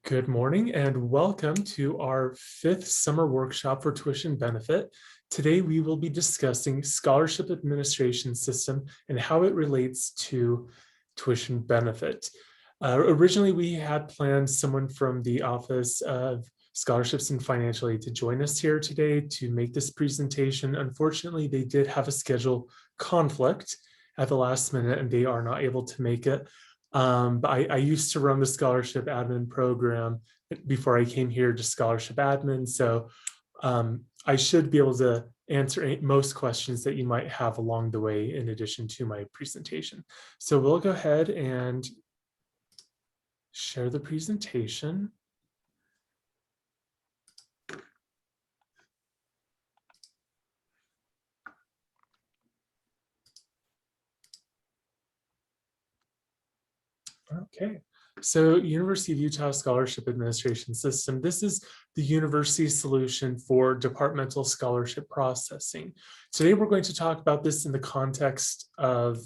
Good morning and welcome to our 5th summer workshop for tuition benefit. Today we will be discussing scholarship administration system and how it relates to tuition benefit. Originally we had planned someone from the Office of Scholarships and Financial Aid to join us here today to make this presentation. Unfortunately, they did have a schedule conflict at the last minute and they are not able to make it. But I used to run the scholarship admin program before I came here to scholarship admin. So I should be able to answer most questions that you might have along the way in addition to my presentation. So we'll go ahead and share the presentation. Okay, so University of Utah Scholarship Administration System. This is the university solution for departmental scholarship processing. Today, we're going to talk about this in the context of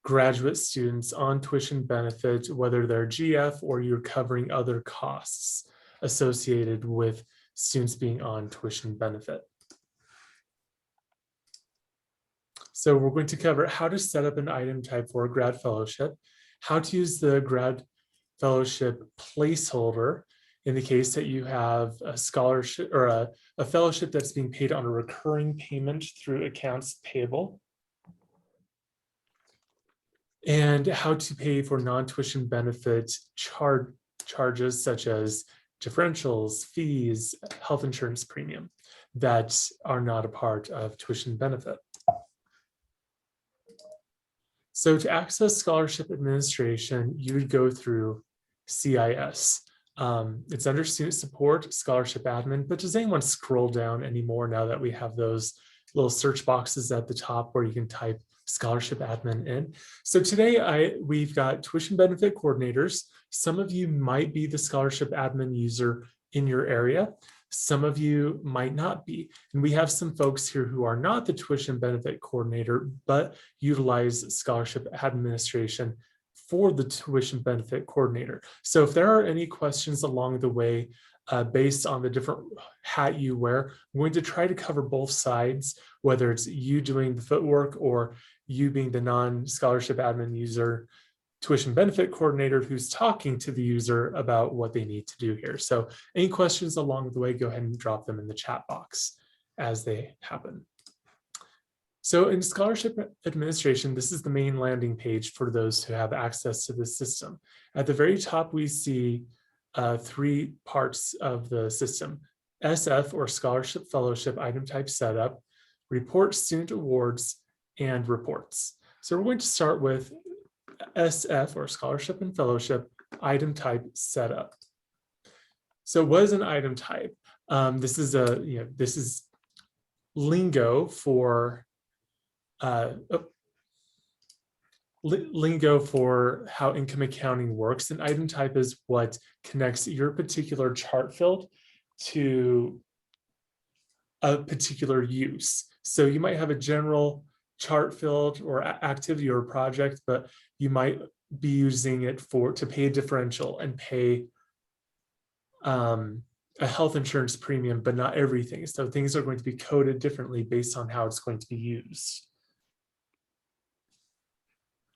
graduate students on tuition benefit, whether they're GF or you're covering other costs associated with students being on tuition benefit. So we're going to cover how to set up an item type for a grad fellowship, how to use the grad fellowship placeholder in the case that you have a scholarship or a fellowship that's being paid on a recurring payment through accounts payable, and how to pay for non-tuition benefit charges such as differentials, fees, health insurance premium that are not a part of tuition benefit. So to access scholarship administration, you would go through CIS. It's under student support, scholarship admin, but does anyone scroll down anymore now that we have those little search boxes at the top where you can type scholarship admin in? So today we've got tuition benefit coordinators. Some of you might be the scholarship admin user in your area. Some of you might not be. And we have some folks here who are not the tuition benefit coordinator, but utilize scholarship administration for the tuition benefit coordinator. So if there are any questions along the way, based on the different hat you wear, I'm going to try to cover both sides, whether it's you doing the footwork or you being the non-scholarship admin user tuition benefit coordinator who's talking to the user about what they need to do here. So any questions along the way, go ahead and drop them in the chat box as they happen. So in scholarship administration, this is the main landing page for those who have access to the system. At the very top, we see 3 parts of the system: SF or scholarship fellowship item type setup, report student awards, and reports. So we're going to start with SF or scholarship and fellowship item type setup. So what is an item type? This is lingo for how income accounting works. An item type is what connects your particular chart field to a particular use. So you might have a general chart field or activity or project, but you might be using it to pay a differential and pay a health insurance premium, but not everything. So things are going to be coded differently based on how it's going to be used.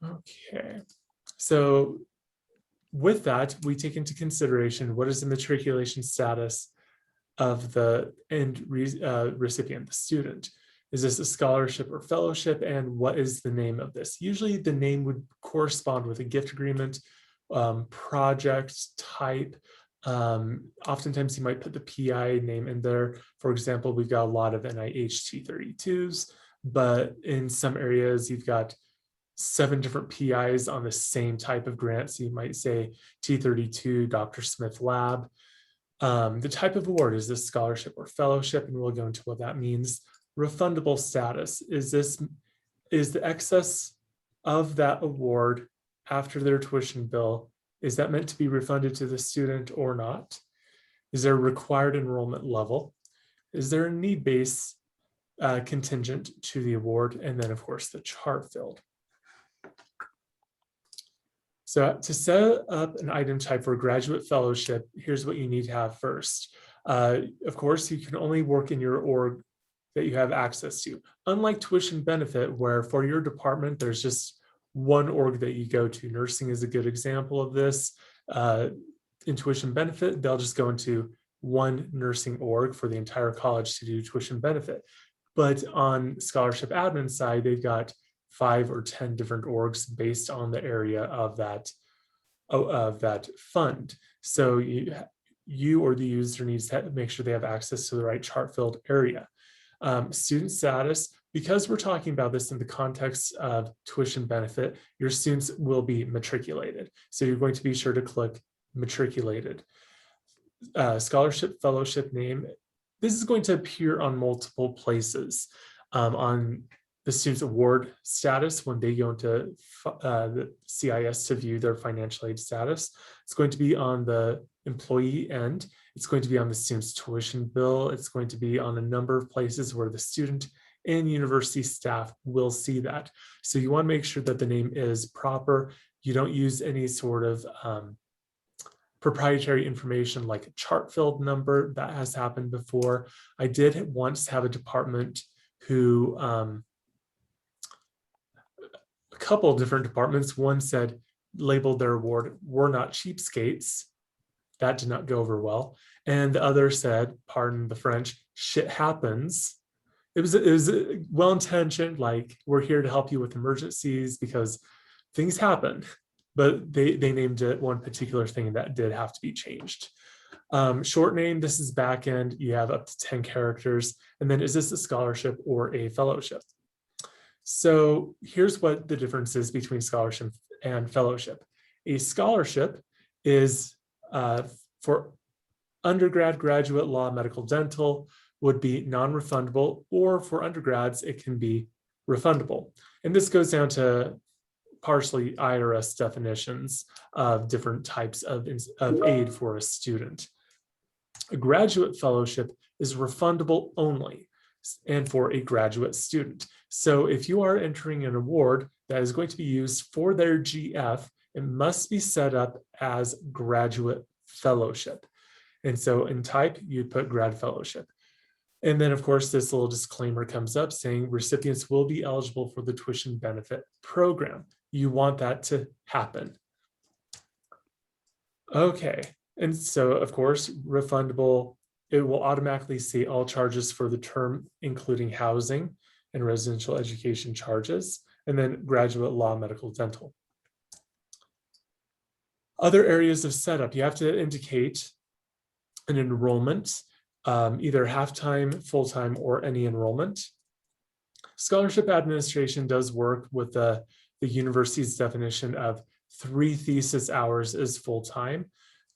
Okay, so with that, we take into consideration what is the matriculation status of the end recipient, the student. Is this a scholarship or fellowship, and what is the name of this? Usually the name would correspond with a gift agreement, project type. Oftentimes you might put the PI name in there. For example, we've got a lot of NIH T32s, but in some areas you've got 7 different PIs on the same type of grant. So you might say T32 Dr. Smith Lab. The type of award, is this scholarship or fellowship? And we'll go into what that means. Refundable status, is the excess of that award after their tuition bill, is that meant to be refunded to the student or not? Is there a required enrollment level? Is there a need-based contingent to the award? And then of course the chart field. So to set up an item type for a graduate fellowship, here's what you need to have first. Of course, you can only work in your org that you have access to. Unlike tuition benefit, where for your department, there's just one org that you go to. Nursing is a good example of this. In tuition benefit, they'll just go into one nursing org for the entire college to do tuition benefit. But on scholarship admin side, they've got 5 or 10 different orgs based on the area of that fund. So you or the user needs to make sure they have access to the right chart filled area. Student status, because we're talking about this in the context of tuition benefit, your students will be matriculated. So you're going to be sure to click matriculated. Scholarship fellowship name, this is going to appear on multiple places. On the student's award status, when they go into the CIS to view their financial aid status, it's going to be on the employee end. It's going to be on the student's tuition bill. It's going to be on a number of places where the student and university staff will see that. So you want to make sure that the name is proper. You don't use any sort of proprietary information like a chart filled number. That has happened before. I did once have a department who, a couple of different departments, one said labeled their award, "We're not cheapskates." That did not go over well. And the other said, pardon the French, "Shit happens." It was well-intentioned, like, we're here to help you with emergencies because things happen. But they named it one particular thing that did have to be changed. Short name, this is back end. You have up to 10 characters. And then is this a scholarship or a fellowship? So here's what the difference is between scholarship and fellowship. A scholarship is for undergrad, graduate, law, medical, dental would be non-refundable, or for undergrads, it can be refundable. And this goes down to partially IRS definitions of different types of aid for a student. A graduate fellowship is refundable only and for a graduate student. So if you are entering an award that is going to be used for their GF, it must be set up as graduate fellowship. And so in type, you'd put grad fellowship. And then, of course, this little disclaimer comes up saying recipients will be eligible for the tuition benefit program. You want that to happen. Okay, and so, of course, refundable, it will automatically see all charges for the term, including housing and residential education charges, and then graduate, law, medical, dental. Other areas of setup, you have to indicate an enrollment, either half-time, full-time, or any enrollment. Scholarship administration does work with the university's definition of 3 thesis hours is full-time.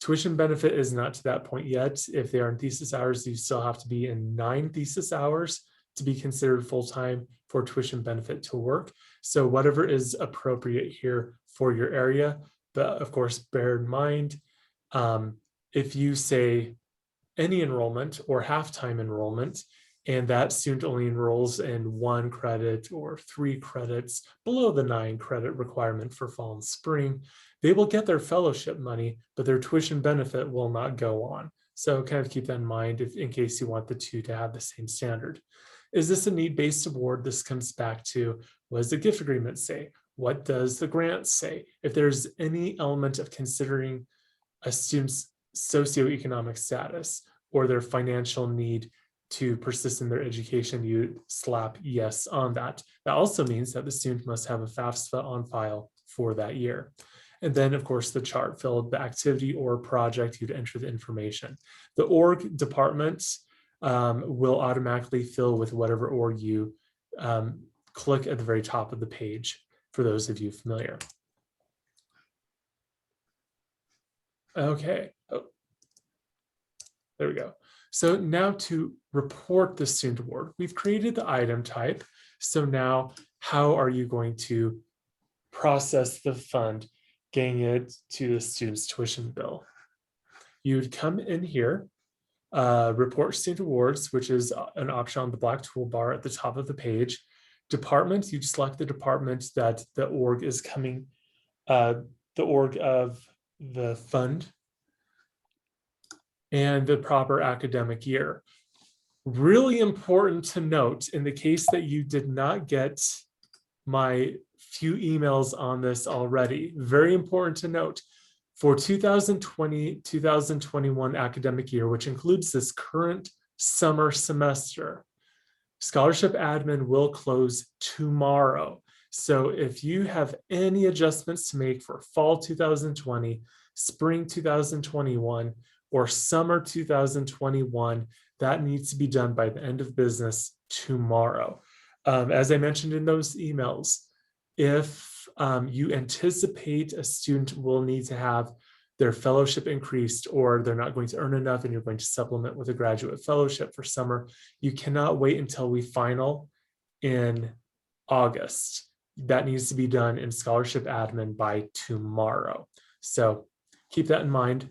Tuition benefit is not to that point yet. If they are in thesis hours, you still have to be in 9 thesis hours to be considered full-time for tuition benefit to work. So whatever is appropriate here for your area, but of course, bear in mind, if you say any enrollment or half-time enrollment, and that student only enrolls in 1 credit or 3 credits below the 9 credit requirement for fall and spring, they will get their fellowship money, but their tuition benefit will not go on. So kind of keep that in mind in case you want the two to have the same standard. Is this a need-based award? This comes back to, what does the gift agreement say? What does the grant say? If there's any element of considering a student's socioeconomic status or their financial need to persist in their education, you slap yes on that. That also means that the student must have a FAFSA on file for that year. And then, of course, the chart filled, the activity or project, you'd enter the information. The org department will automatically fill with whatever org you click at the very top of the page, for those of you familiar. Okay, oh, there we go. So now to report the student award, we've created the item type. So now how are you going to process the fund, getting it to the student's tuition bill? You'd come in here, report student awards, which is an option on the black toolbar at the top of the page. Department, you'd select the department that the org is coming the org of the fund, and the proper academic year. Really important to note, in the case that you did not get my few emails on this already, very important to note, for 2020-2021 academic year, which includes this current summer semester, scholarship admin will close tomorrow. So if you have any adjustments to make for fall 2020, spring 2021, or summer 2021, that needs to be done by the end of business tomorrow. As I mentioned in those emails, if you anticipate a student will need to have their fellowship increased, or they're not going to earn enough and you're going to supplement with a graduate fellowship for summer, you cannot wait until we final in August. That needs to be done in scholarship admin by tomorrow. So keep that in mind.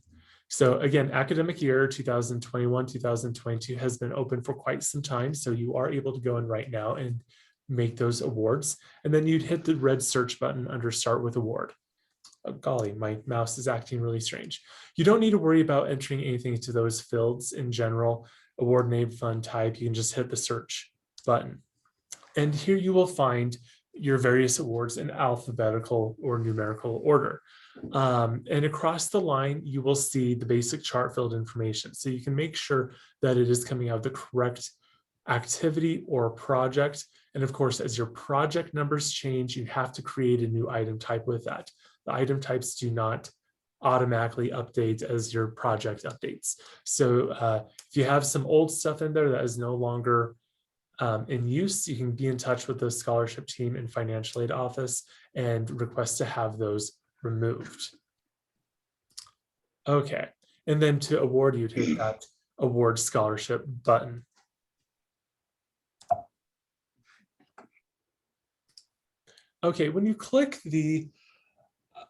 So again, academic year 2021-2022 has been open for quite some time. So you are able to go in right now and make those awards. And then you'd hit the red search button under Start with Award. Oh, golly, my mouse is acting really strange. You don't need to worry about entering anything into those fields in general. Award name, fund type, you can just hit the search button. And here you will find your various awards in alphabetical or numerical order. And across the line, you will see the basic chart filled information. So you can make sure that it is coming out the correct activity or project. And of course, as your project numbers change, you have to create a new item type with that. The item types do not automatically update as your project updates. So if you have some old stuff in there that is no longer in use, you can be in touch with the scholarship team in financial aid office and request to have those removed. Okay, and then to award, you'd hit that award scholarship button. Okay, when you click the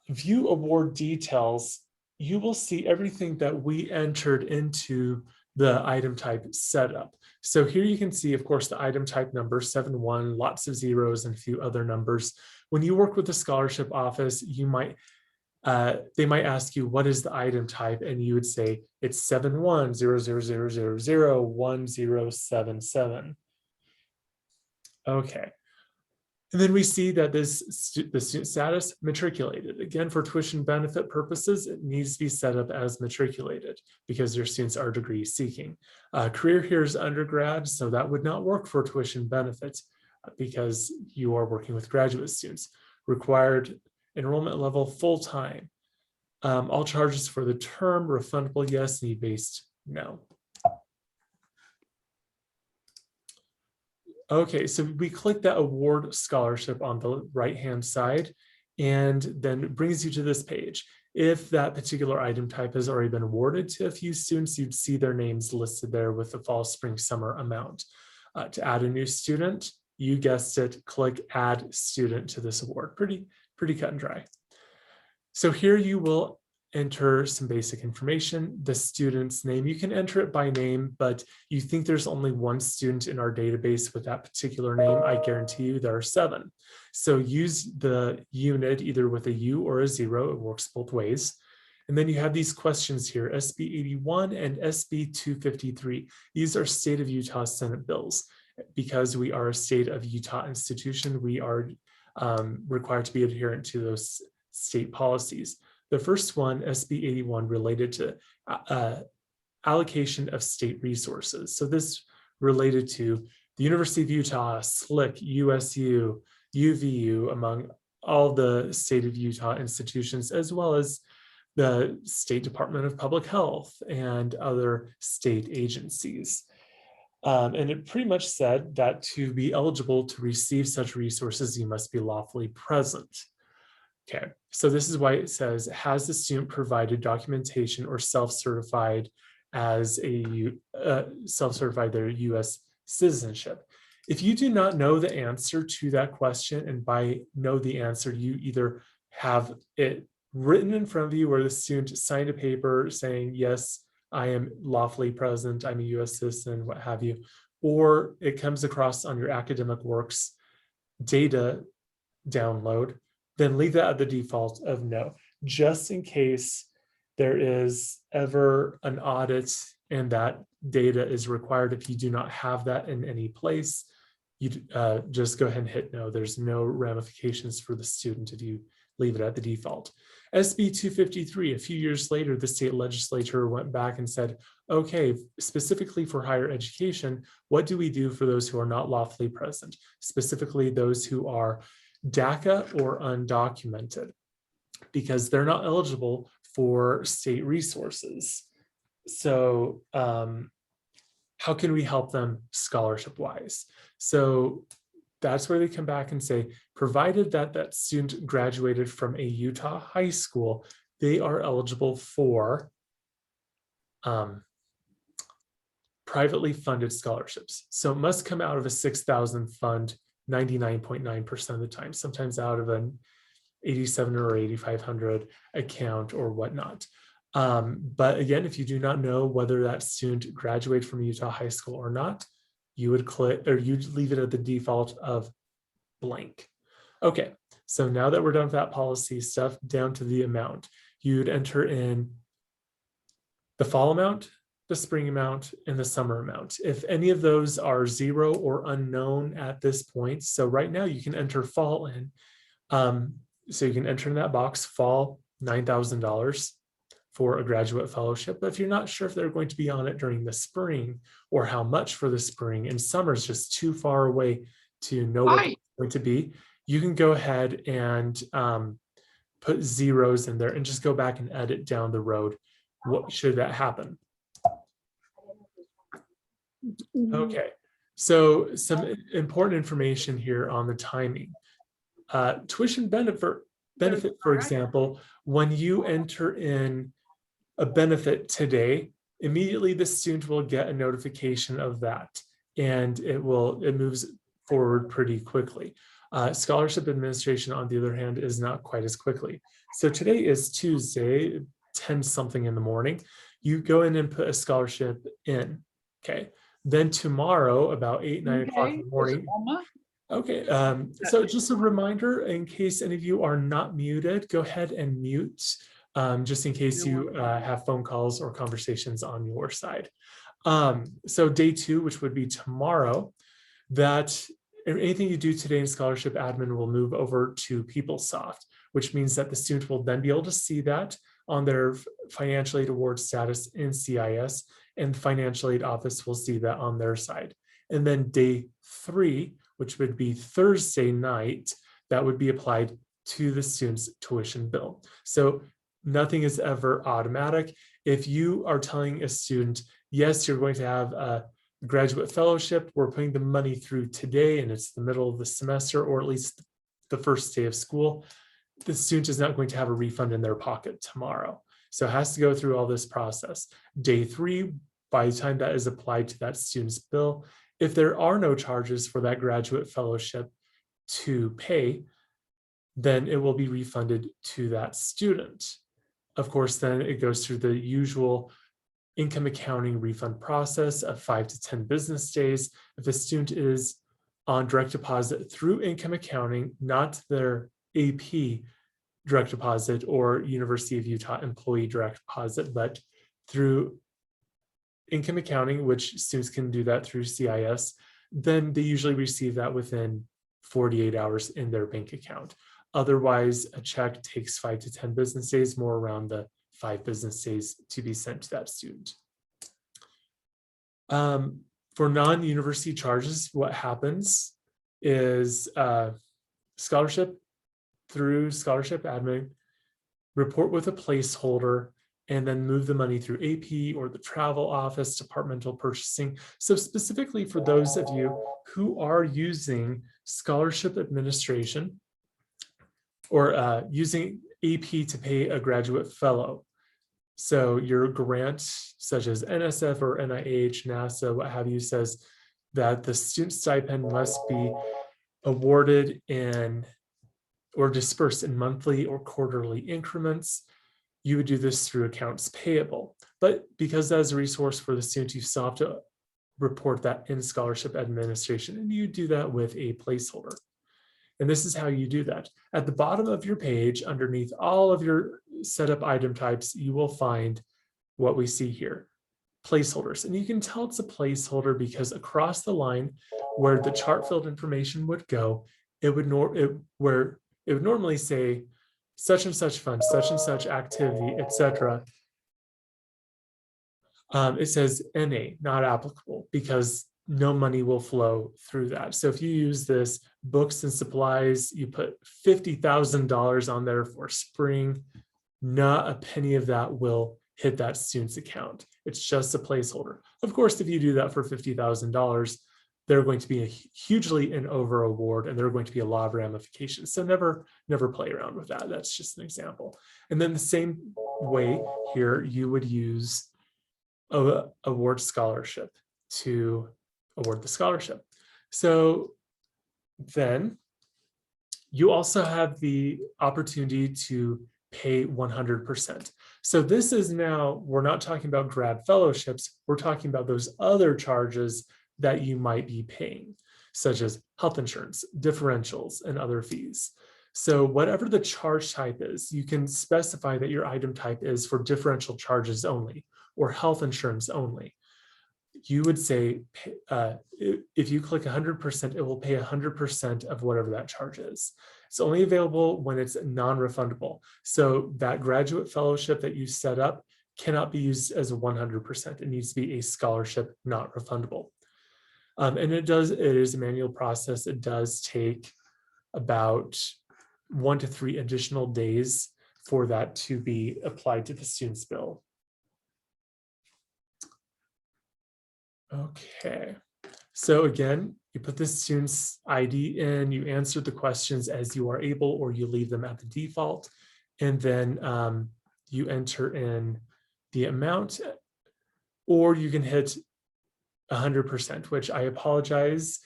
view award details, you will see everything that we entered into the item type setup. So here you can see, of course, the item type number 71, lots of zeros and a few other numbers. When you work with the scholarship office, you might they might ask you, what is the item type? And you would say it's 7100001077. Okay. And then we see that the student status matriculated. Again, for tuition benefit purposes, it needs to be set up as matriculated because your students are degree seeking. Career here is undergrad, so that would not work for tuition benefits because you are working with graduate students. Required enrollment level full-time. All charges for the term, refundable, yes, need-based, no. Okay, so we click that award scholarship on the right-hand side, and then it brings you to this page. If that particular item type has already been awarded to a few students, you'd see their names listed there with the fall, spring, summer amount. To add a new student, you guessed it, click Add Student to this award. Pretty cut and dry. So here you will enter some basic information, the student's name. You can enter it by name, but you think there's only one student in our database with that particular name. I guarantee you there are 7. So use the unit either with a U or a 0. It works both ways. And then you have these questions here, SB 81 and SB 253. These are state of Utah Senate bills. Because we are a state of Utah institution, we are required to be adherent to those state policies. The first one, SB 81, related to allocation of state resources. So this related to the University of Utah, SLIC, USU, UVU, among all the state of Utah institutions, as well as the State Department of Public Health and other state agencies. And it pretty much said that to be eligible to receive such resources, you must be lawfully present. Okay, so this is why it says, has the student provided documentation or self-certified as a self-certified their U.S. citizenship? If you do not know the answer to that question, and by know the answer, you either have it written in front of you where the student signed a paper saying, yes, I am lawfully present, I'm a U.S. citizen, what have you, or it comes across on your academic works data download, then leave that at the default of no. just in case there is ever an audit and that data is required. If you do not have that in any place, you just go ahead and hit no. There's no ramifications for the student if you leave it at the default. SB 253, a few years later, the state legislature went back and said, okay, specifically for higher education, what do we do for those who are not lawfully present, specifically those who are DACA or undocumented, because they're not eligible for state resources. So how can we help them scholarship-wise? So that's where they come back and say, provided that that student graduated from a Utah high school, they are eligible for privately funded scholarships. So it must come out of a 6,000 fund 99.9% of the time, sometimes out of an 87 or 8,500 account or whatnot. But again, if you do not know whether that student graduated from Utah high school or not, you would click, or you'd leave it at the default of blank. Okay, so now that we're done with that policy stuff, down to the amount, you'd enter in the fall amount, the spring amount, and the summer amount. If any of those are 0 or unknown at this point, so right now you can enter fall in. So you can enter in that box, fall, $9,000 for a graduate fellowship. But if you're not sure if they're going to be on it during the spring or how much for the spring, and summer is just too far away to know what it's going to be, you can go ahead and put zeros in there and just go back and edit down the road. What should that happen? Okay, so some important information here on the timing. Tuition benefit, for example, when you enter in a benefit today, immediately the student will get a notification of that, and it moves forward pretty quickly. Scholarship administration, on the other hand, is not quite as quickly. So today is Tuesday, 10 something in the morning. You go in and put a scholarship in, okay? Then tomorrow, about 8, 9 o'clock in the morning. Okay, so just a reminder, in case any of you are not muted, go ahead and mute, just in case you have phone calls or conversations on your side. So day 2, which would be tomorrow, that anything you do today in scholarship admin will move over to PeopleSoft, which means that the student will then be able to see that on their financial aid award status in CIS, and the financial aid office will see that on their side. And then day 3, which would be Thursday night, that would be applied to the student's tuition bill. So nothing is ever automatic. If you are telling a student, yes, you're going to have a graduate fellowship, we're putting the money through today and it's the middle of the semester, or at least the first day of school, the student is not going to have a refund in their pocket tomorrow. So it has to go through all this process. Day 3, by the time that is applied to that student's bill, if there are no charges for that graduate fellowship to pay, then it will be refunded to that student. Of course, then it goes through the usual income accounting refund process of 5 to 10 business days. If a student is on direct deposit through income accounting, not their AP direct deposit or University of Utah employee direct deposit, but through income accounting, which students can do that through CIS, then they usually receive that within 48 hours in their bank account. Otherwise, a check takes 5 to 10 business days, more around the 5 business days to be sent to that student. For non-university charges, what happens is scholarship through scholarship admin, report with a placeholder, and then move the money through AP or the travel office, departmental purchasing. So specifically for those of you who are using scholarship administration or using AP to pay a graduate fellow. So your grant, such as NSF or NIH, NASA, what have you, says that the student stipend must be awarded in or dispersed in monthly or quarterly increments. You would do this through accounts payable. But because that is a resource for the student, you still have to report that in scholarship administration, and you do that with a placeholder. And this is how you do that. At the bottom of your page, underneath all of your set up item types, you will find what we see here, placeholders. And you can tell it's a placeholder because across the line where the chart filled information would go, it would normally say such and such fund, such and such activity, etc. It says NA, not applicable, because no money will flow through that. So if you use this books and supplies, you put $50,000 on there for spring, not a penny of that will hit that student's account. It's just a placeholder. Of course, if you do that for $50,000, they're going to be hugely an over award, and there are going to be a lot of ramifications. So never play around with that. That's just an example. And then the same way here, you would use award scholarship to award the scholarship. So then you also have the opportunity to pay 100%. So this is now, we're not talking about grad fellowships, we're talking about those other charges that you might be paying, such as health insurance, differentials, and other fees. So whatever the charge type is, you can specify that your item type is for differential charges only or health insurance only. You would say, if you click 100%, it will pay 100% of whatever that charge is. It's only available when it's non-refundable. So that graduate fellowship that you set up cannot be used as a 100%. It needs to be a scholarship, not refundable. And it is a manual process. It does take about 1 to 3 additional days for that to be applied to the student's bill. Okay, so again, you put the student's ID in, you answer the questions as you are able, or you leave them at the default, and then you enter in the amount, or you can hit 100%, which I apologize.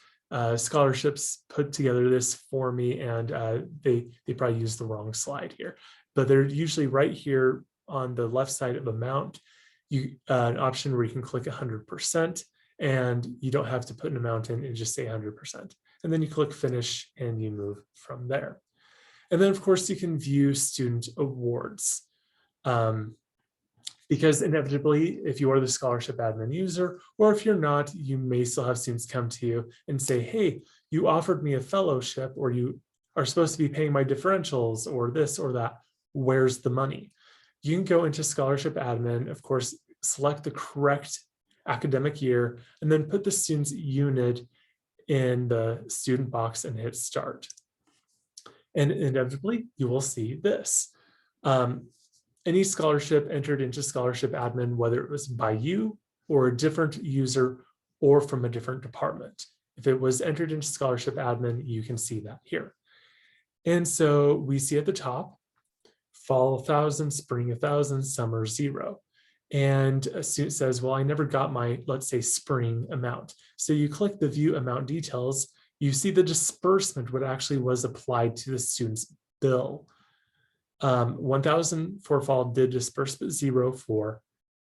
Scholarships put together this for me, and they probably used the wrong slide here, but they're usually right here on the left side of amount. An option where you can click 100%, and you don't have to put an amount in and just say 100%. And then you click finish and you move from there. And then of course you can view student awards. Because inevitably, if you are the scholarship admin user, or if you're not, you may still have students come to you and say, hey, you offered me a fellowship, or you are supposed to be paying my differentials, or this or that. Where's the money? You can go into scholarship admin, of course, select the correct academic year, and then put the student's unit in the student box and hit start. And inevitably, you will see this. Any scholarship entered into scholarship admin, whether it was by you or a different user or from a different department. If it was entered into scholarship admin, you can see that here. And so we see at the top, fall 1,000, spring 1,000, summer 0. And a student says, well, I never got my, let's say, spring amount. So you click the view amount details, you see the disbursement, what actually was applied to the student's bill. 1,000 for fall did disburse, but 0 for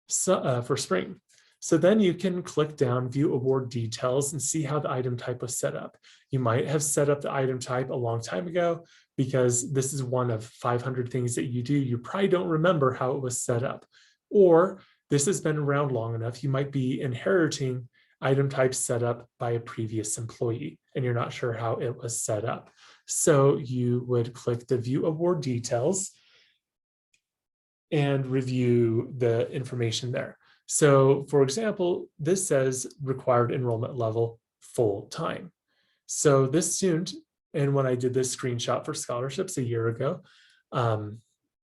spring. So then you can click down, view award details, and see how the item type was set up. You might have set up the item type a long time ago, because this is one of 500 things that you do. You probably don't remember how it was set up. Or this has been around long enough, you might be inheriting item types set up by a previous employee, and you're not sure how it was set up. So you would click the view award details and review the information there. So for example, this says required enrollment level full-time. So this student, and when I did this screenshot for scholarships a year ago,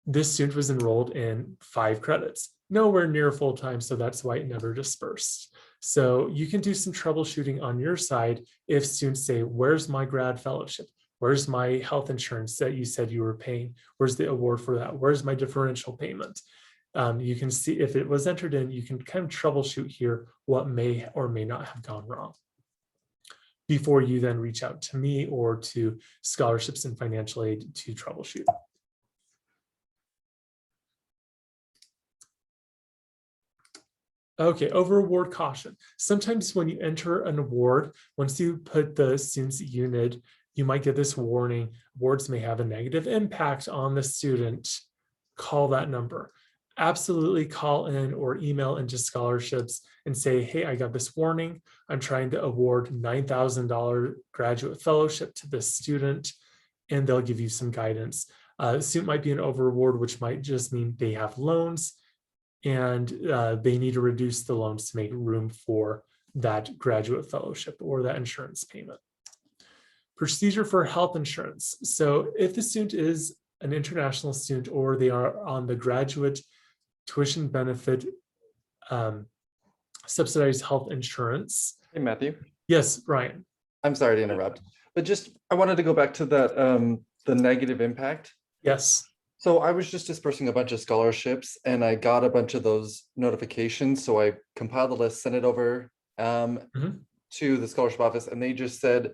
this student was enrolled in 5 credits, nowhere near full-time, so that's why it never dispersed. So you can do some troubleshooting on your side if students say, where's my grad fellowship? Where's my health insurance that you said you were paying? Where's the award for that? Where's my differential payment? You can see if it was entered in, you can kind of troubleshoot here what may or may not have gone wrong before you then reach out to me or to scholarships and financial aid to troubleshoot. Okay, over award caution. Sometimes when you enter an award, once you put the student's unit, you might get this warning, awards may have a negative impact on the student. call that number. Absolutely call in or email into scholarships and say, hey, I got this warning. I'm trying to award $9,000 graduate fellowship to this student, and they'll give you some guidance. The student might be an over reward, which might just mean they have loans and they need to reduce the loans to make room for that graduate fellowship or that insurance payment. Procedure for health insurance. So if the student is an international student or they are on the graduate tuition benefit subsidized health insurance. Hey, Matthew. Yes, Ryan. I'm sorry to interrupt, but just I wanted to go back to that the negative impact. Yes. So I was just dispersing a bunch of scholarships and I got a bunch of those notifications. So I compiled the list, sent it over to the scholarship office, and they just said,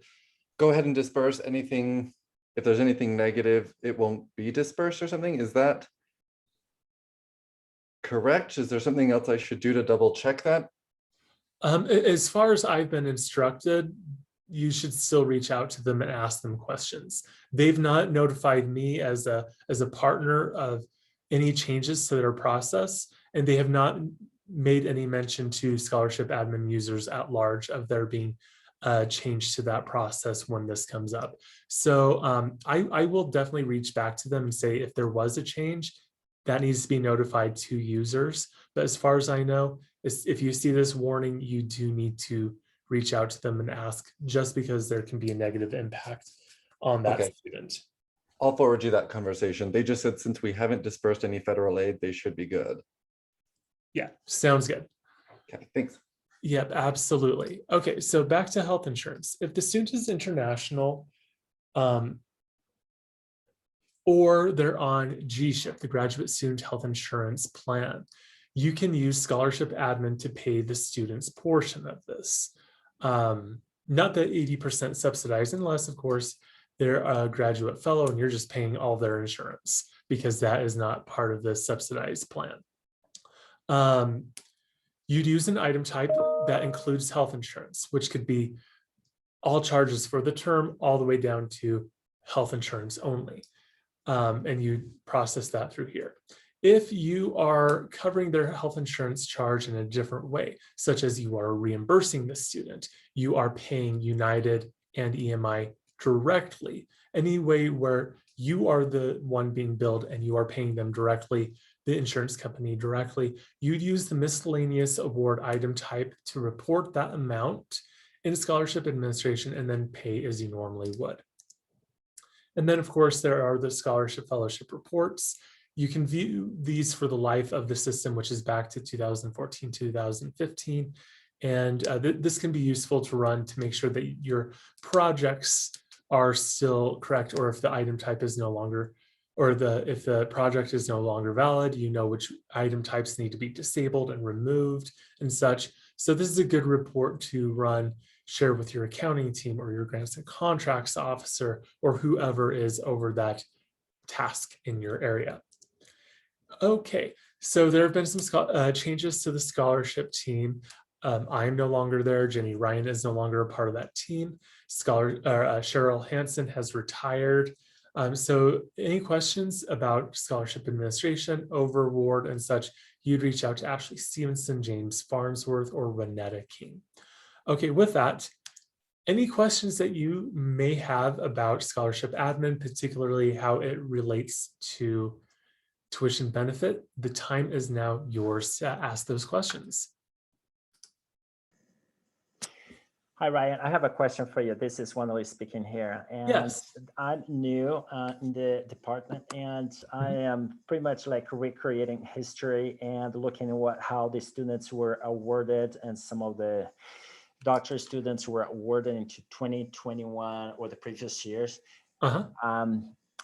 go ahead and disperse anything. If there's anything negative, it won't be dispersed or something. Is that correct? Is there something else I should do to double check that? As far as I've been instructed, you should still reach out to them and ask them questions. They've not notified me as a partner of any changes to their process, and they have not made any mention to scholarship admin users at large of there being change to that process when this comes up. So I will definitely reach back to them and say if there was a change, that needs to be notified to users. But as far as I know, if you see this warning, you do need to reach out to them and ask, just because there can be a negative impact on that student. I'll forward you that conversation. They just said since we haven't dispersed any federal aid, they should be good. Yeah, sounds good. Okay, thanks. Yep, absolutely. Okay, so back to health insurance. If the student is international, or they're on GSHIP, the Graduate Student Health Insurance Plan, you can use scholarship admin to pay the student's portion of this. Not that 80% subsidized, unless of course they're a graduate fellow and you're just paying all their insurance, because that is not part of the subsidized plan. You'd use an item type that includes health insurance, which could be all charges for the term all the way down to health insurance only. And you process that through here. If you are covering their health insurance charge in a different way, such as you are reimbursing the student, you are paying United and EMI directly, any way where you are the one being billed and you are paying them directly, the insurance company directly, you'd use the miscellaneous award item type to report that amount in scholarship administration and then pay as you normally would. And then of course, there are the scholarship fellowship reports. You can view these for the life of the system, which is back to 2014, 2015. And this can be useful to run to make sure that your projects are still correct, or if the item type is no longer, or if the project is no longer valid, you know which item types need to be disabled and removed and such. So this is a good report to run, share with your accounting team or your grants and contracts officer or whoever is over that task in your area. Okay, so there have been some changes to the scholarship team. I am no longer there. Jenny Ryan is no longer a part of that team. Cheryl Hansen has retired. So any questions about scholarship administration, overaward and such, you'd reach out to Ashley Stevenson, James Farnsworth, or Renetta King. Okay, with that, any questions that you may have about scholarship admin, particularly how it relates to tuition benefit, the time is now yours to ask those questions. Hi, Ryan. I have a question for you. This is Wanley speaking here. And yes. I'm new in the department, and I am pretty much like recreating history and looking at how the students were awarded, and some of the doctoral students were awarded into 2021 or the previous years.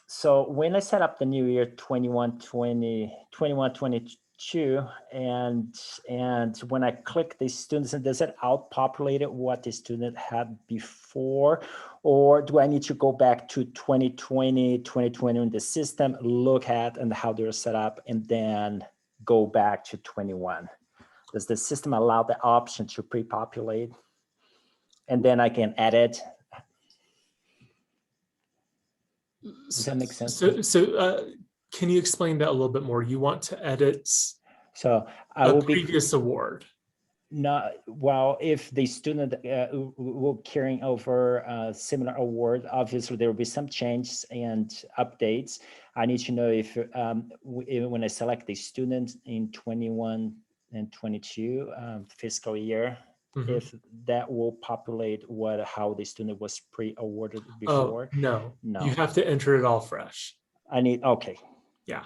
So when I set up the new year 21-22, and when I click the students, and does it out-populate what the student had before, or do I need to go back to 2020 in the system, look at and how they're set up, and then go back to 21? Does the system allow the option to pre-populate, and then I can edit? Does that make sense? So Can you explain that a little bit more? You want to edit So I a will be previous award. not, well, if the student will carrying over a similar award, obviously there will be some changes and updates. I need to know if when I select the student in 21 and 22 fiscal year, if that will populate how the student was pre-awarded before. Oh, no, No. you have to enter it all fresh. Okay. Yeah.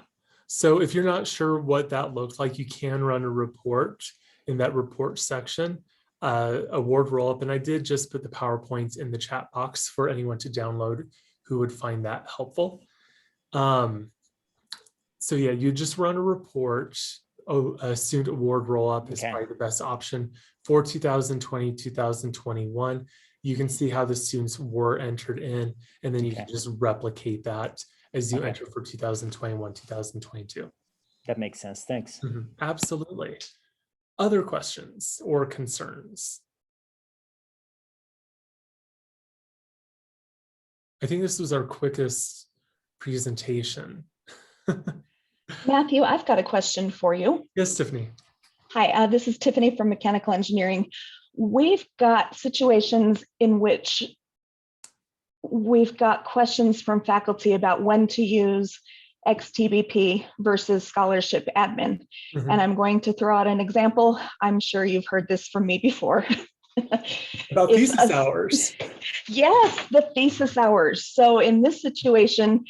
So if you're not sure what that looks like, you can run a report in that report section, award roll up. And I did just put the PowerPoint in the chat box for anyone to download who would find that helpful. So yeah, you just run a report. A student award roll up is probably the best option for 2020, 2021. You can see how the students were entered in, and then you can just replicate that as you enter for 2021, 2022. That makes sense. Thanks. Absolutely. Other questions or concerns? I think this was our quickest presentation. Matthew, I've got a question for you. Yes, Tiffany. Hi, this is Tiffany from Mechanical Engineering. We've got situations in which we've got questions from faculty about when to use XTBP versus scholarship admin. And I'm going to throw out an example. I'm sure you've heard this from me before. About thesis hours. Yes, the thesis hours. So in this situation,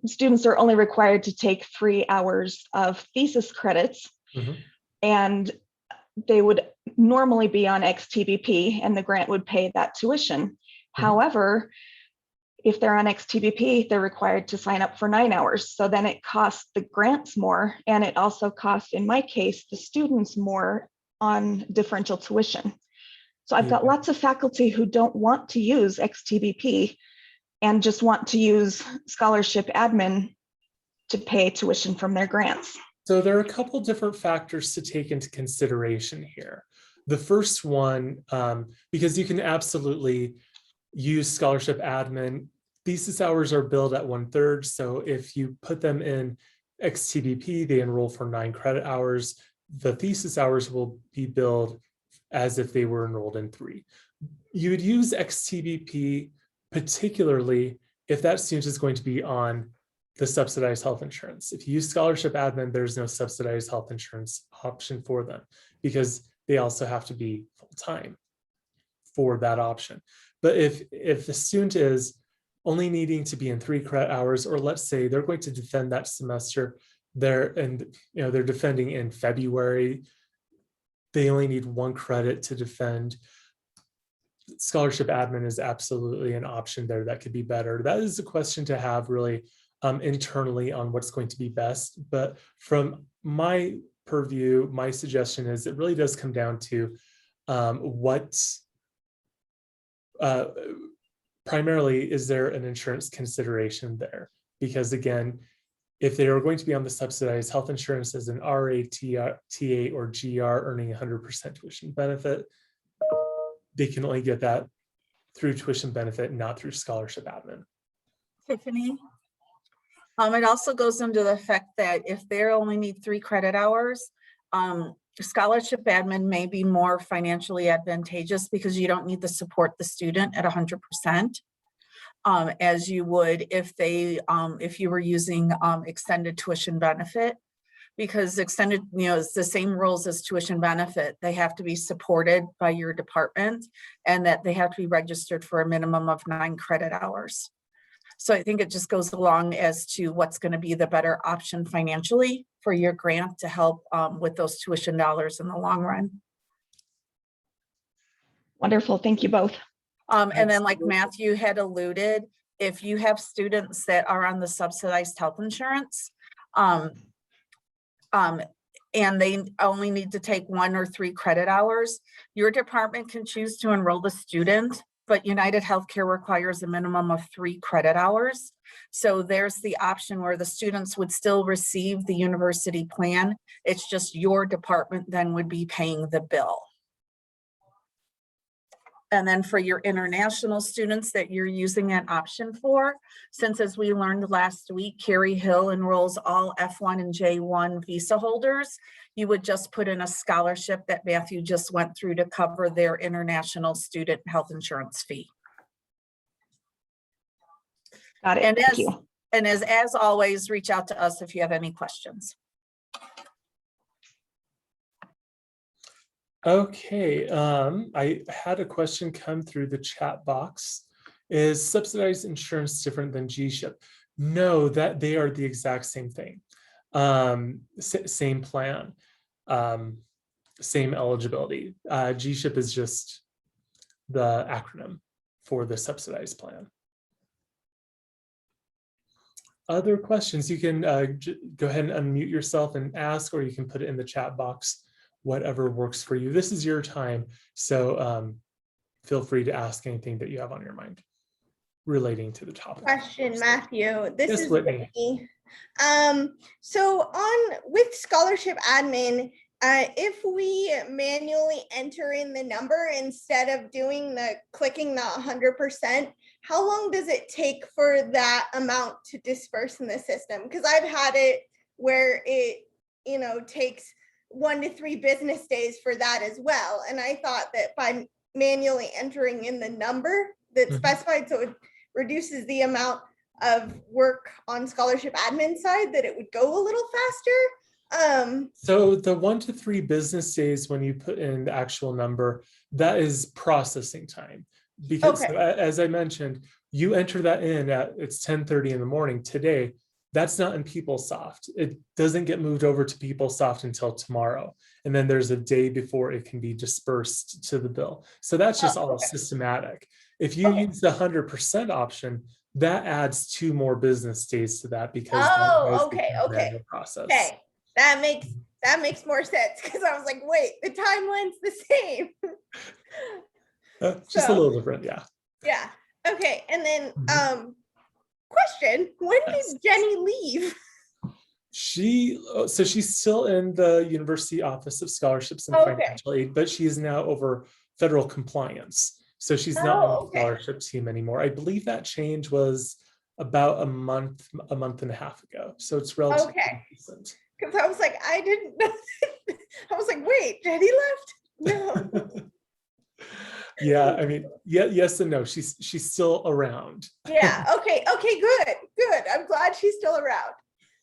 students are only required to take 3 hours of thesis credits, and they would normally be on XTBP, and the grant would pay that tuition. However, if they're on XTBP, they're required to sign up for 9 hours. So then it costs the grants more, and it also costs, in my case, the students more on differential tuition. So I've got lots of faculty who don't want to use XTBP and just want to use scholarship admin to pay tuition from their grants. So there are a couple different factors to take into consideration here. The first one, because you can absolutely use scholarship admin, thesis hours are billed at 1/3. So if you put them in XTBP, they enroll for 9 credit hours. The thesis hours will be billed as if they were enrolled in 3. You would use XTBP particularly if that student is going to be on the subsidized health insurance. If you use scholarship admin, there's no subsidized health insurance option for them because they also have to be full-time for that option. But if the student is only needing to be in 3 credit hours, or let's say they're going to defend that semester, they're defending in February, they only need 1 credit to defend, scholarship admin is absolutely an option there that could be better. That is a question to have really internally on what's going to be best. But from my purview, my suggestion is it really does come down to primarily, is there an insurance consideration there? Because again, if they are going to be on the subsidized health insurance as an RA, TA, or GR earning 100% tuition benefit, they can only get that through tuition benefit, not through scholarship admin. Tiffany, it also goes into the fact that if they only need 3 credit hours, scholarship admin may be more financially advantageous because you don't need to support the student at 100%, as you would if you were using extended tuition benefit. Because extended, it's the same rules as tuition benefit. They have to be supported by your department, and that they have to be registered for a minimum of 9 credit hours. So I think it just goes along as to what's going to be the better option financially for your grant to help with those tuition dollars in the long run. Wonderful, thank you both. And then like Matthew had alluded, if you have students that are on the subsidized health insurance, and they only need to take 1 or 3 credit hours, your department can choose to enroll the student, but United Healthcare requires a minimum of 3 credit hours. So there's the option where the students would still receive the university plan. It's just your department then would be paying the bill. And then for your international students that you're using that option for, since as we learned last week, Carey Hill enrolls all F1 and J1 visa holders, you would just put in a scholarship that Matthew just went through to cover their international student health insurance fee. Got it. And Thank you. as always, reach out to us if you have any questions. Okay, I had a question come through the chat box. Is subsidized insurance different than G-SHIP? No, that they are the exact same thing. Same plan, same eligibility. G-SHIP is just the acronym for the subsidized plan. Other questions, you can go ahead and unmute yourself and ask, or you can put it in the chat box, whatever works for you. This is your time, so feel free to ask anything that you have on your mind relating to the topic. Question, Matthew. This Yes, is Whitney. Whitney. So with scholarship admin, if we manually enter in the number instead of clicking the 100%, how long does it take for that amount to disperse in the system? Because I've had it where it, takes 1 to 3 business days for that as well. And I thought that by manually entering in the number that's specified, so it reduces the amount of work on scholarship admin side, that it would go a little faster. So the 1 to 3 business days when you put in the actual number, that is processing time. Because as I mentioned, you enter that in at it's 10:30 in the morning today. That's not in PeopleSoft. It doesn't get moved over to PeopleSoft until tomorrow. And then there's a day before it can be dispersed to the bill. So that's just all systematic. If you use the 100% option, that adds 2 more business days to that because Okay. process. Okay, that makes more sense, because I was like, wait, the timeline's the same. Just a little different, yeah. Yeah. Okay. And then question, when did Jenny leave? So she's still in the University Office of Scholarships and Financial Aid, but she is now over federal compliance. So she's not on the scholarship team anymore. I believe that change was about a month and a half ago. So it's relatively recent. Because I was like, I didn't know. I was like, wait, Jenny left? No. Yeah, I mean, yes and no. She's still around. Yeah. Okay. Good. I'm glad she's still around.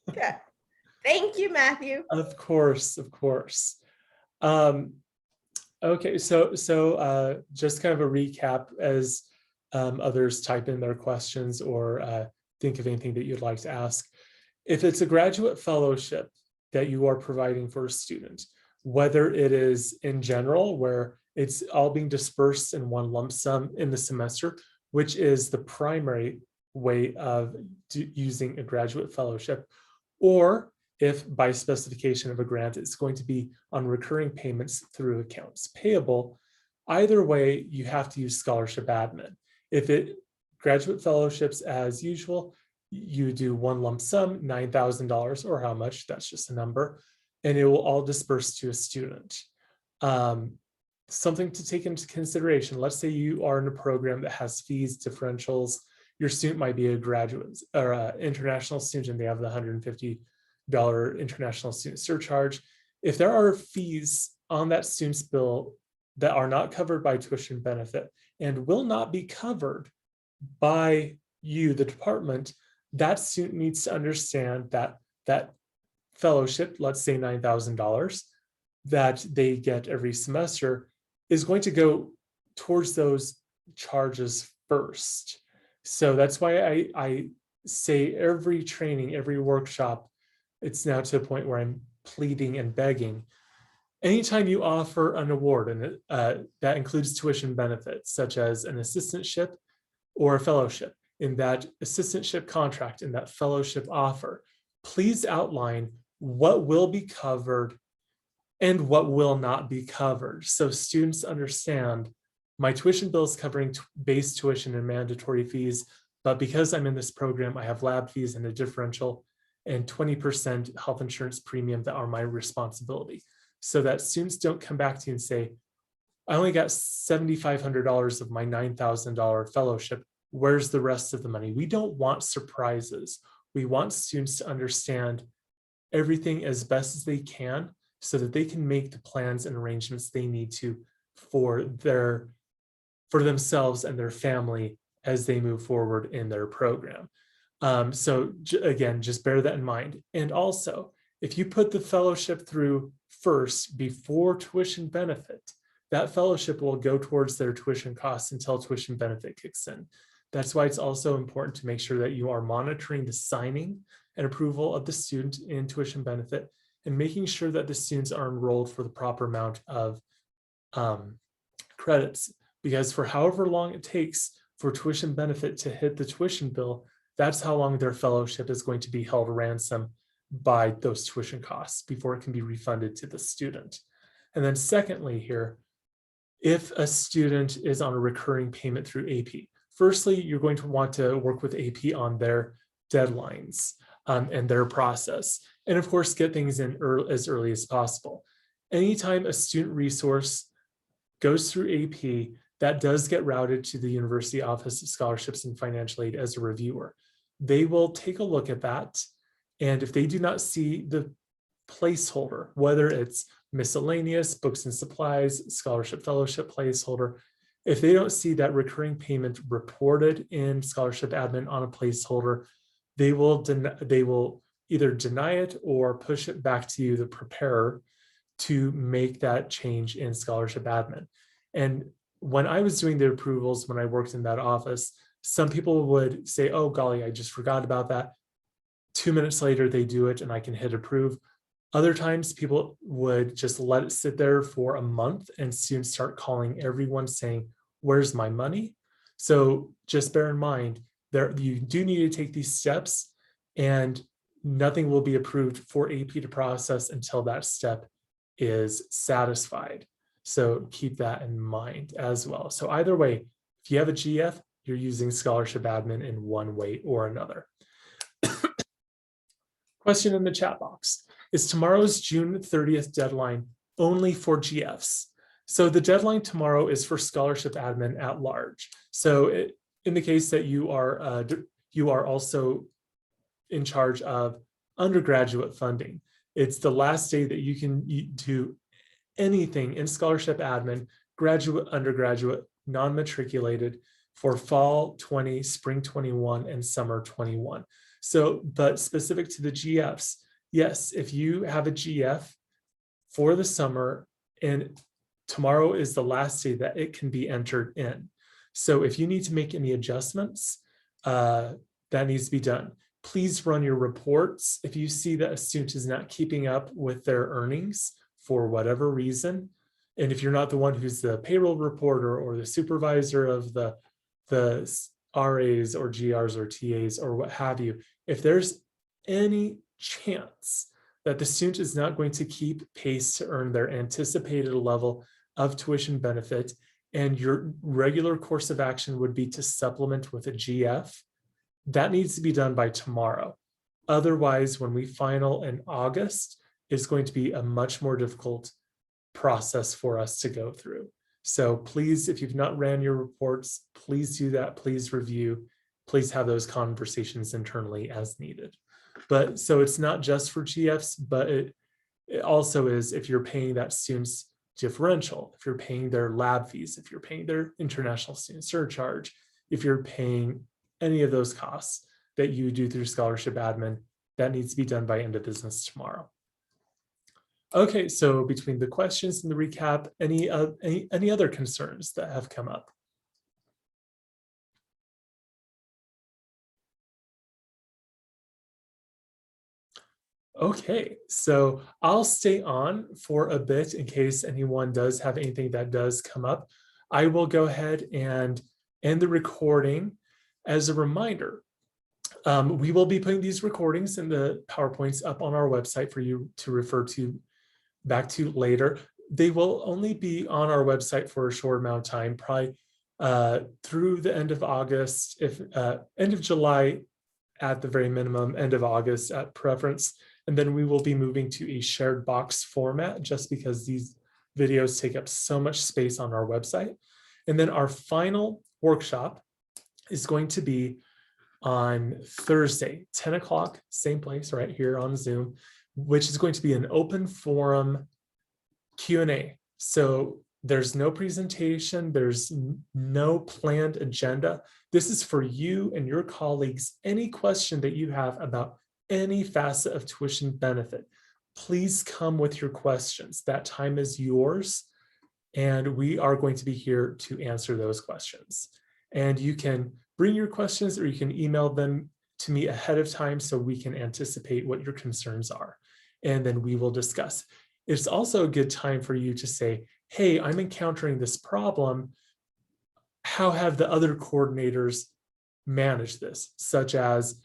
Okay. Thank you, Matthew. Of course. Okay, so just kind of a recap as others type in their questions or think of anything that you'd like to ask. If it's a graduate fellowship that you are providing for a student, whether it is in general, where it's all being dispersed in one lump sum in the semester, which is the primary way of using a graduate fellowship, or if by specification of a grant, it's going to be on recurring payments through accounts payable, either way, you have to use scholarship admin. If it graduate fellowships as usual, you do one lump sum, $9,000 or how much, that's just a number, and it will all disperse to a student. Something to take into consideration, let's say you are in a program that has fees differentials, your student might be a graduate or an international student and they have the $150 international student surcharge. If there are fees on that student's bill that are not covered by tuition benefit and will not be covered by you, the department, that student needs to understand that that fellowship, let's say $9,000, that they get every semester is going to go towards those charges first. So that's why I say every training, every workshop, it's now to a point where I'm pleading and begging. Anytime you offer an award, and that includes tuition benefits, such as an assistantship or a fellowship, in that assistantship contract, in that fellowship offer, please outline what will be covered and what will not be covered. So students understand my tuition bill is covering base tuition and mandatory fees, but because I'm in this program, I have lab fees and a differential and 20% health insurance premium that are my responsibility. So that students don't come back to you and say, I only got $7,500 of my $9,000 fellowship. Where's the rest of the money? We don't want surprises. We want students to understand everything as best as they can so that they can make the plans and arrangements they need to for themselves and their family as they move forward in their program. So again, just bear that in mind. And also, if you put the fellowship through first before tuition benefit, that fellowship will go towards their tuition costs until tuition benefit kicks in. That's why it's also important to make sure that you are monitoring the signing and approval of the student in tuition benefit and making sure that the students are enrolled for the proper amount of credits. Because for however long it takes for tuition benefit to hit the tuition bill, that's how long their fellowship is going to be held ransom by those tuition costs before it can be refunded to the student. And then secondly here, if a student is on a recurring payment through AP, firstly, you're going to want to work with AP on their deadlines and their process. And of course, get things in as early as possible. Anytime a student resource goes through AP, that does get routed to the University Office of Scholarships and Financial Aid as a reviewer. They will take a look at that. And if they do not see the placeholder, whether it's miscellaneous, books and supplies, scholarship fellowship placeholder, if they don't see that recurring payment reported in scholarship admin on a placeholder, they will either deny it or push it back to you, the preparer, to make that change in scholarship admin. And when I was doing the approvals, when I worked in that office, some people would say, oh, golly, I just forgot about that. 2 minutes later, they do it and I can hit approve. Other times people would just let it sit there for a month and students start calling everyone saying, where's my money? So just bear in mind there, you do need to take these steps and nothing will be approved for AP to process until that step is satisfied. So keep that in mind as well. So either way, if you have a GF, you're using scholarship admin in one way or another. Question in the chat box. Is tomorrow's June 30th deadline only for GFs? So the deadline tomorrow is for scholarship admin at large. So in the case that you are also in charge of undergraduate funding, it's the last day that you can do anything in scholarship admin, graduate, undergraduate, non-matriculated for fall 20, spring 21, and summer 21. So, but specific to the GFs, yes, if you have a GF for the summer and tomorrow is the last day that it can be entered in. So if you need to make any adjustments, that needs to be done. Please run your reports. If you see that a student is not keeping up with their earnings for whatever reason, and if you're not the one who's the payroll reporter or the supervisor of the RAs or GRs or TAs or what have you, if there's any chance that the student is not going to keep pace to earn their anticipated level of tuition benefit, and your regular course of action would be to supplement with a GF, that needs to be done by tomorrow. Otherwise, when we final in August, it's going to be a much more difficult process for us to go through. So please, if you've not ran your reports, please do that. Please review. Please have those conversations internally as needed. But so it's not just for GFs, but it also is if you're paying that student's differential, if you're paying their lab fees, if you're paying their international student surcharge, if you're paying any of those costs that you do through scholarship admin, that needs to be done by end of business tomorrow. Okay, so between the questions and the recap, any other concerns that have come up? Okay, so I'll stay on for a bit in case anyone does have anything that does come up. I will go ahead and end the recording. As a reminder, we will be putting these recordings and the PowerPoints up on our website for you to refer to back to later. They will only be on our website for a short amount of time, probably through the end of August, if end of July at the very minimum, end of August at preference. And then we will be moving to a shared box format just because these videos take up so much space on our website. And then our final workshop is going to be on Thursday, 10 o'clock, same place right here on Zoom, which is going to be an open forum Q&A. So there's no presentation, there's no planned agenda. This is for you and your colleagues. Any question that you have about any facet of tuition benefit, please come with your questions. That time is yours, and we are going to be here to answer those questions. And you can bring your questions or you can email them to me ahead of time so we can anticipate what your concerns are, and then we will discuss. It's also a good time for you to say, hey, I'm encountering this problem. How have the other coordinators managed this? Such as,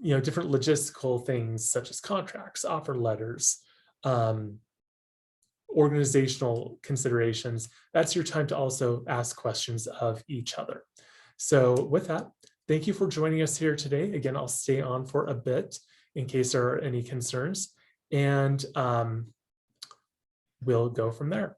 different logistical things such as contracts, offer letters, organizational considerations. That's your time to also ask questions of each other. So with that, thank you for joining us here today. Again, I'll stay on for a bit in case there are any concerns, and we'll go from there.